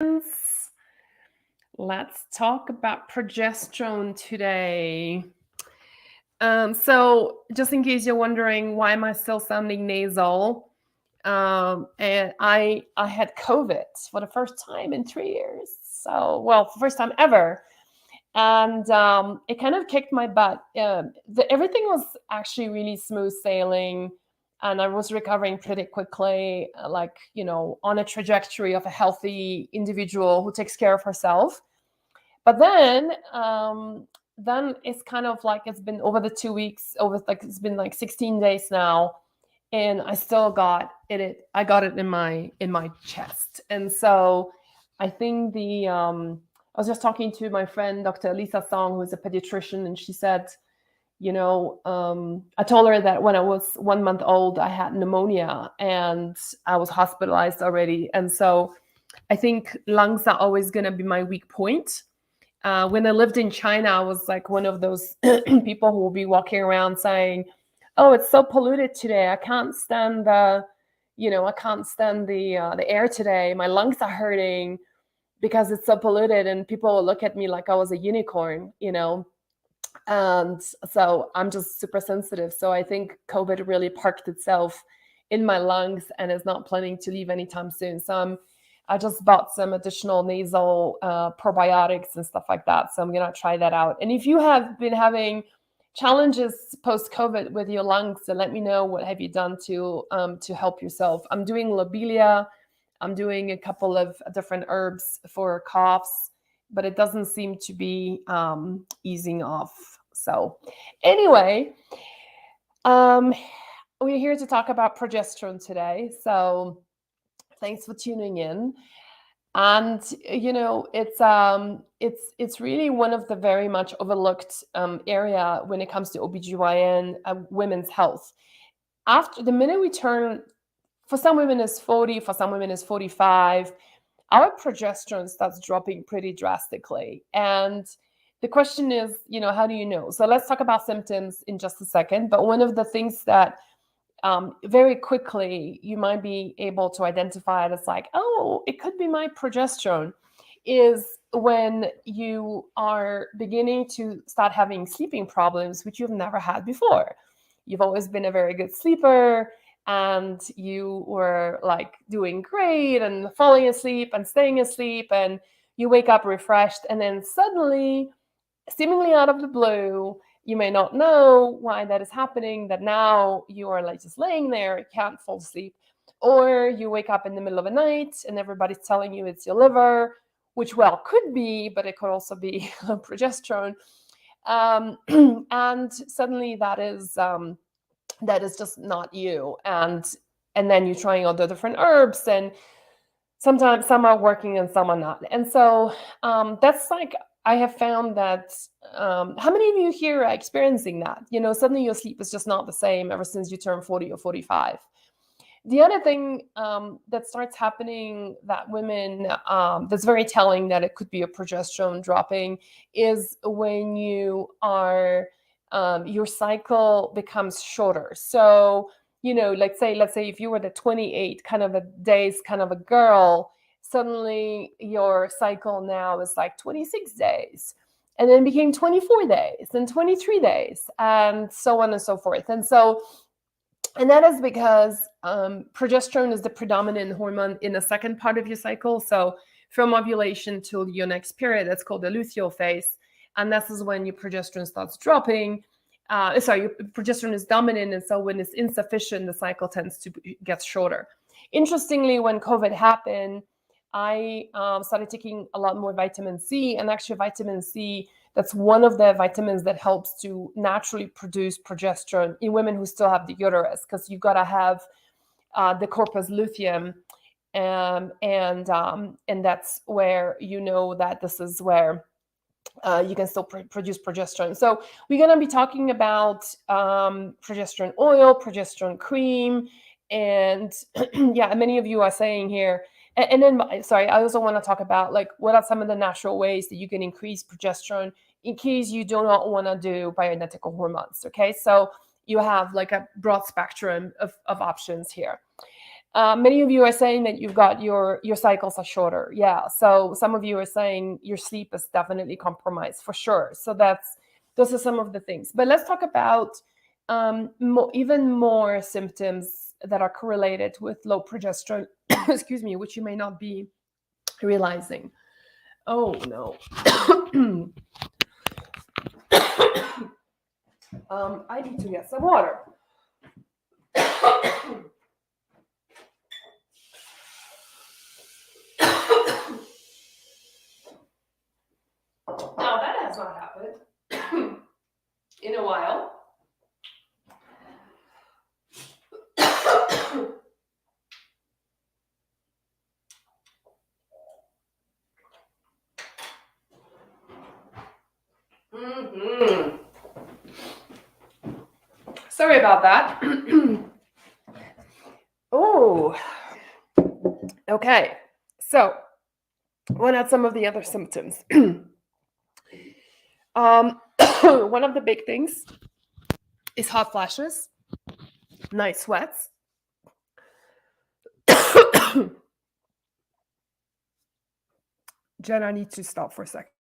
Let's talk about progesterone today. So just in case you're wondering why am I still sounding nasal, and I had COVID for the first time in 3 years. So well, first time ever, and it kind of kicked my butt. Everything was actually really smooth sailing, and I was recovering pretty quickly, like on a trajectory of a healthy individual who takes care of herself. But then it's kind of like it's been over the 2 weeks, over like it's been like 16 days now, and I still got it. I got it in my chest, and so I think I was just talking to my friend Dr. Lisa Song, who's a pediatrician, and she said, I told her that when I was 1 month old, I had pneumonia and I was hospitalized already, and so I think lungs are always going to be my weak point. When I lived in China, I was like one of those people who will be walking around saying, "Oh, it's so polluted today. I can't stand the air today. My lungs are hurting because it's so polluted." And people will look at me like I was a unicorn. And so I'm just super sensitive. So I think COVID really parked itself in my lungs and is not planning to leave anytime soon. So I just bought some additional nasal probiotics and stuff like that. So I'm going to try that out. And if you have been having challenges post-COVID with your lungs, so let me know what have you done to help yourself. I'm doing lobelia. I'm doing a couple of different herbs for coughs, but it doesn't seem to be easing off. So anyway, um, we're here to talk about progesterone today. So thanks for tuning in. And it's really one of the very much overlooked area when it comes to OBGYN, women's health. After the minute we turn, for some women is 40, for some women is 45, our progesterone starts dropping pretty drastically. And the question is, how do you know? So let's talk about symptoms in just a second. But one of the things that very quickly you might be able to identify it as like, oh, it could be my progesterone, is when you are beginning to start having sleeping problems, which you've never had before. You've always been a very good sleeper, and you were like doing great and falling asleep and staying asleep, and you wake up refreshed, and then suddenly, seemingly out of the blue, you may not know why that is happening, that now you are like just laying there, you can't fall asleep, or you wake up in the middle of the night and everybody's telling you it's your liver, which well could be, but it could also be progesterone. And suddenly that is just not you. And then you're trying all the different herbs, and sometimes some are working and some are not. And so that's like, I have found that how many of you here are experiencing that? Suddenly your sleep is just not the same ever since you turn 40 or 45. The other thing that starts happening that women, that's very telling that it could be a progesterone dropping, is when you are, your cycle becomes shorter. So, let's say if you were the 28 kind of a days kind of a girl, suddenly your cycle now is like 26 days, and then became 24 days and 23 days, and so on and so forth. And that is because progesterone is the predominant hormone in the second part of your cycle. So from ovulation till your next period, that's called the luteal phase. And this is when your progesterone starts dropping. Your progesterone is dominant. And so when it's insufficient, the cycle tends to get shorter. Interestingly, when COVID happened, I started taking a lot more vitamin C. And actually vitamin C, that's one of the vitamins that helps to naturally produce progesterone in women who still have the uterus, because you've got to have the corpus luteum, and that's where that this is where you can still produce progesterone. So we're going to be talking about progesterone oil, progesterone cream, and yeah, many of you are saying here. And then, sorry, I also want to talk about like what are some of the natural ways that you can increase progesterone in case you do not want to do bioidentical hormones. Okay, so you have like a broad spectrum of options here. Many of you are saying that you've got your cycles are shorter. Yeah. So some of you are saying your sleep is definitely compromised for sure. So those are some of the things. But let's talk about even more symptoms that are correlated with low progesterone, excuse me, which you may not be realizing. Oh no. I need to get some water. Now that has not happened in a while. Mm-hmm. Sorry about that. Oh, okay. So, what are some of the other symptoms? One of the big things is hot flashes, night sweats. Jen, I need to stop for a second.